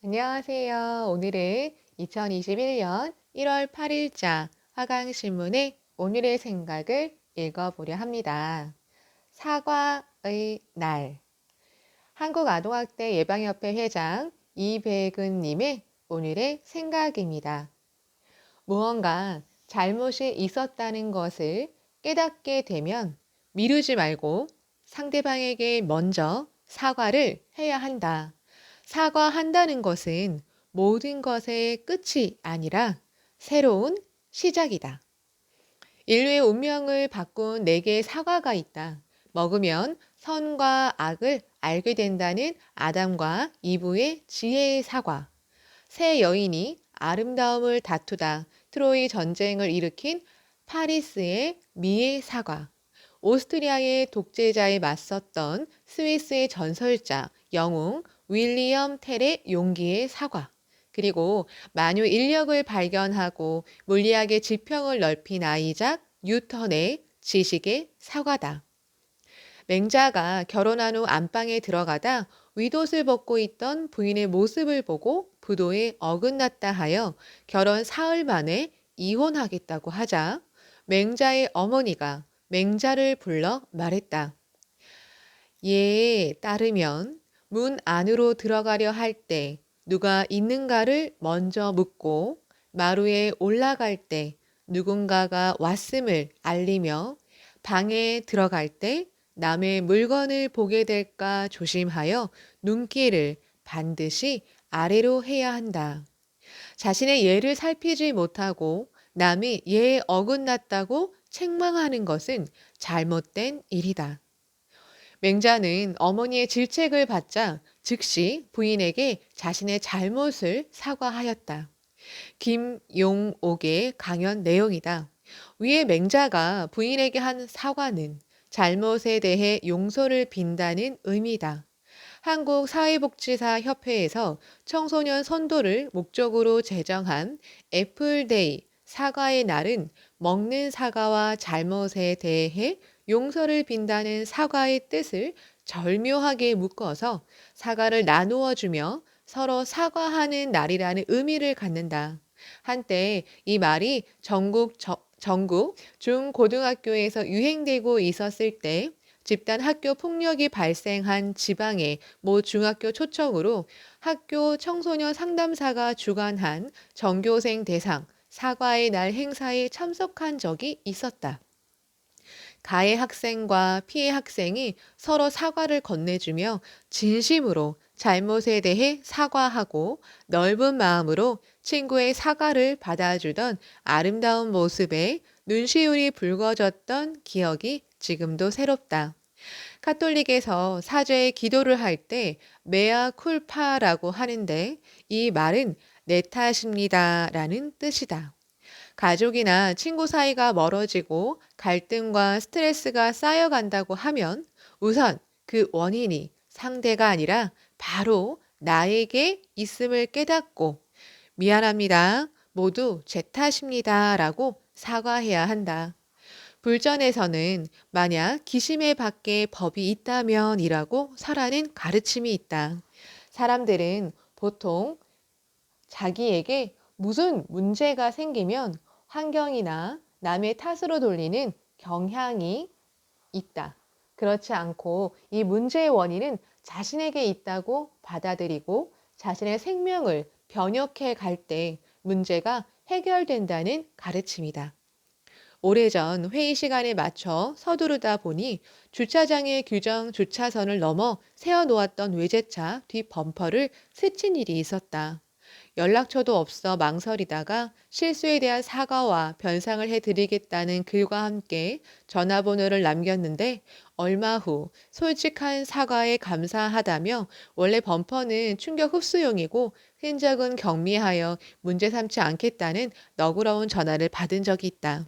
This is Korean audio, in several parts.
안녕하세요. 오늘은 2021년 1월 8일자 화강신문의 오늘의 생각을 읽어보려 합니다. 사과의 날. 한국아동학대 예방협회 회장 이백은님의 오늘의 생각입니다. 무언가 잘못이 있었다는 것을 깨닫게 되면 미루지 말고 상대방에게 먼저 사과를 해야 한다. 사과한다는 것은 모든 것의 끝이 아니라 새로운 시작이다. 인류의 운명을 바꾼 4개의 사과가 있다. 먹으면 선과 악을 알게 된다는 아담과 이브의 지혜의 사과. 새 여인이 아름다움을 다투다 트로이 전쟁을 일으킨 파리스의 미의 사과. 오스트리아의 독재자에 맞섰던 스위스의 전설자 영웅 윌리엄 텔의 용기의 사과. 그리고 만유 인력을 발견하고 물리학의 지평을 넓힌 아이작 뉴턴의 지식의 사과다. 맹자가 결혼한 후 안방에 들어가다 윗옷을 벗고 있던 부인의 모습을 보고 부도에 어긋났다 하여 결혼 사흘 만에 이혼하겠다고 하자 맹자의 어머니가 맹자를 불러 말했다. 예에 따르면 문 안으로 들어가려 할 때 누가 있는가를 먼저 묻고 마루에 올라갈 때 누군가가 왔음을 알리며 방에 들어갈 때 남의 물건을 보게 될까 조심하여 눈길을 반드시 아래로 해야 한다. 자신의 예를 살피지 못하고 남이 예에 어긋났다고 책망하는 것은 잘못된 일이다. 맹자는 어머니의 질책을 받자 즉시 부인에게 자신의 잘못을 사과하였다. 김용옥의 강연 내용이다. 위에 맹자가 부인에게 한 사과는 잘못에 대해 용서를 빈다는 의미다. 한국사회복지사협회에서 청소년 선도를 목적으로 제정한 애플데이 사과의 날은 먹는 사과와 잘못에 대해 용서를 빈다는 사과의 뜻을 절묘하게 묶어서 사과를 나누어 주며 서로 사과하는 날이라는 의미를 갖는다. 한때 이 말이 전국 중고등학교에서 유행되고 있었을 때 집단 학교 폭력이 발생한 지방의 모 중학교 초청으로 학교 청소년 상담사가 주관한 전교생 대상 사과의 날 행사에 참석한 적이 있었다. 가해 학생과 피해 학생이 서로 사과를 건네주며 진심으로 잘못에 대해 사과하고 넓은 마음으로 친구의 사과를 받아주던 아름다운 모습에 눈시울이 붉어졌던 기억이 지금도 새롭다. 카톨릭에서 사죄의 기도를 할 때 메아 쿨파라고 하는데 이 말은 내 탓입니다라는 뜻이다. 가족이나 친구 사이가 멀어지고 갈등과 스트레스가 쌓여간다고 하면 우선 그 원인이 상대가 아니라 바로 나에게 있음을 깨닫고 미안합니다. 모두 제 탓입니다. 라고 사과해야 한다. 불전에서는 만약 기심의 밖에 법이 있다면 이라고 설하는 가르침이 있다. 사람들은 보통 자기에게 무슨 문제가 생기면 환경이나 남의 탓으로 돌리는 경향이 있다. 그렇지 않고 이 문제의 원인은 자신에게 있다고 받아들이고 자신의 생명을 변혁해 갈 때 문제가 해결된다는 가르침이다. 오래전 회의 시간에 맞춰 서두르다 보니 주차장의 규정 주차선을 넘어 세워놓았던 외제차 뒷 범퍼를 스친 일이 있었다. 연락처도 없어 망설이다가 실수에 대한 사과와 변상을 해드리겠다는 글과 함께 전화번호를 남겼는데 얼마 후 솔직한 사과에 감사하다며 원래 범퍼는 충격 흡수용이고 흔적은 경미하여 문제 삼지 않겠다는 너그러운 전화를 받은 적이 있다.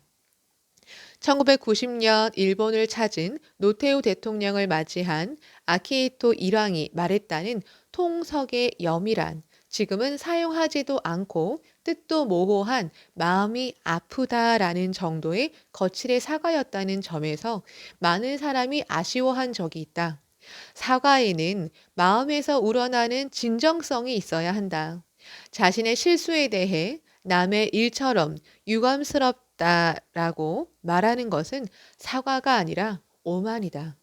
1990년 일본을 찾은 노태우 대통령을 맞이한 아키히토 일왕이 말했다는 통석의 염이란 지금은 사용하지도 않고 뜻도 모호한 마음이 아프다라는 정도의 거칠의 사과였다는 점에서 많은 사람이 아쉬워한 적이 있다. 사과에는 마음에서 우러나는 진정성이 있어야 한다. 자신의 실수에 대해 남의 일처럼 유감스럽다라고 말하는 것은 사과가 아니라 오만이다.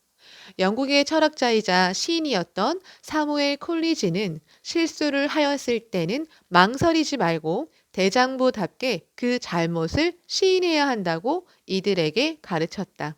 영국의 철학자이자 시인이었던 사무엘 콜리지는 실수를 하였을 때는 망설이지 말고 대장부답게 그 잘못을 시인해야 한다고 이들에게 가르쳤다.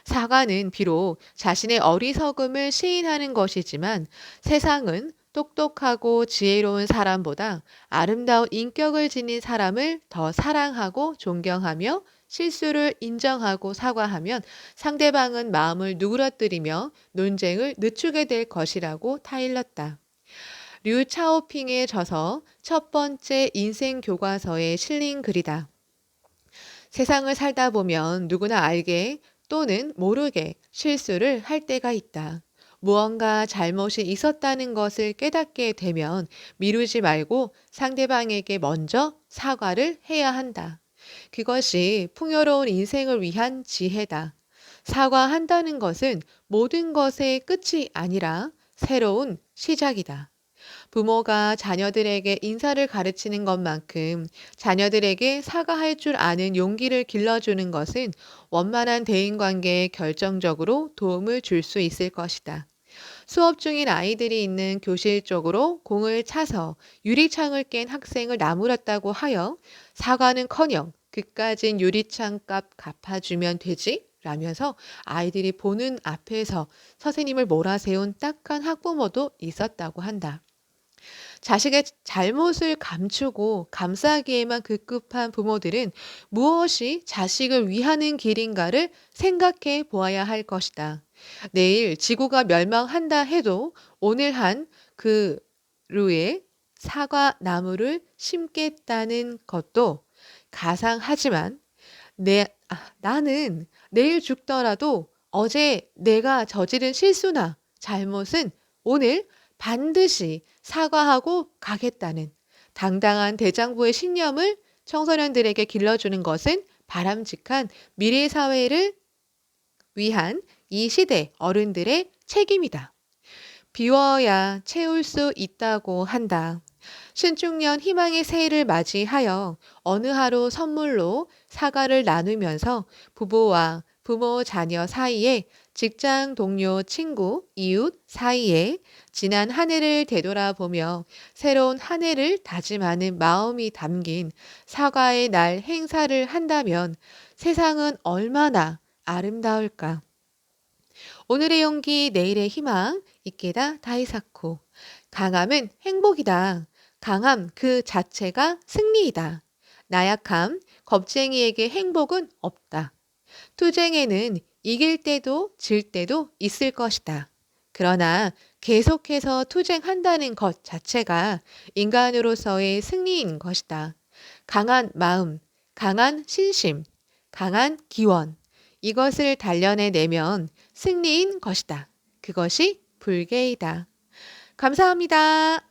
사과는 비록 자신의 어리석음을 시인하는 것이지만 세상은 똑똑하고 지혜로운 사람보다 아름다운 인격을 지닌 사람을 더 사랑하고 존경하며 실수를 인정하고 사과하면 상대방은 마음을 누그러뜨리며 논쟁을 늦추게 될 것이라고 타일렀다. 류 차오핑의 저서 첫 번째 인생 교과서에 실린 글이다. 세상을 살다 보면 누구나 알게 또는 모르게 실수를 할 때가 있다. 무언가 잘못이 있었다는 것을 깨닫게 되면 미루지 말고 상대방에게 먼저 사과를 해야 한다. 그것이 풍요로운 인생을 위한 지혜다. 사과한다는 것은 모든 것의 끝이 아니라 새로운 시작이다. 부모가 자녀들에게 인사를 가르치는 것만큼 자녀들에게 사과할 줄 아는 용기를 길러주는 것은 원만한 대인관계에 결정적으로 도움을 줄 수 있을 것이다. 수업 중인 아이들이 있는 교실 쪽으로 공을 차서 유리창을 깬 학생을 나무랐다고 하여 사과는커녕 그까진 유리창 값 갚아주면 되지? 라면서 아이들이 보는 앞에서 선생님을 몰아세운 딱한 학부모도 있었다고 한다. 자식의 잘못을 감추고 감싸기에만 급급한 부모들은 무엇이 자식을 위하는 길인가를 생각해 보아야 할 것이다. 내일 지구가 멸망한다 해도 오늘 한 그루에 사과 나무를 심겠다는 것도 가상하지만 나는 내일 죽더라도 어제 내가 저지른 실수나 잘못은 오늘 반드시 사과하고 가겠다는 당당한 대장부의 신념을 청소년들에게 길러주는 것은 바람직한 미래 사회를 위한 이 시대 어른들의 책임이다. 비워야 채울 수 있다고 한다. 신축년 희망의 새해를 맞이하여 어느 하루 선물로 사과를 나누면서 부부와 부모 자녀 사이에 직장 동료 친구 이웃 사이에 지난 한 해를 되돌아보며 새로운 한 해를 다짐하는 마음이 담긴 사과의 날 행사를 한다면 세상은 얼마나 아름다울까. 오늘의 용기 내일의 희망 이케다 다이사쿠. 강함은 행복이다. 강함 그 자체가 승리이다. 나약함, 겁쟁이에게 행복은 없다. 투쟁에는 이길 때도 질 때도 있을 것이다. 그러나 계속해서 투쟁한다는 것 자체가 인간으로서의 승리인 것이다. 강한 마음, 강한 신심, 강한 기원. 이것을 단련해내면 승리인 것이다. 그것이 불개이다. 감사합니다.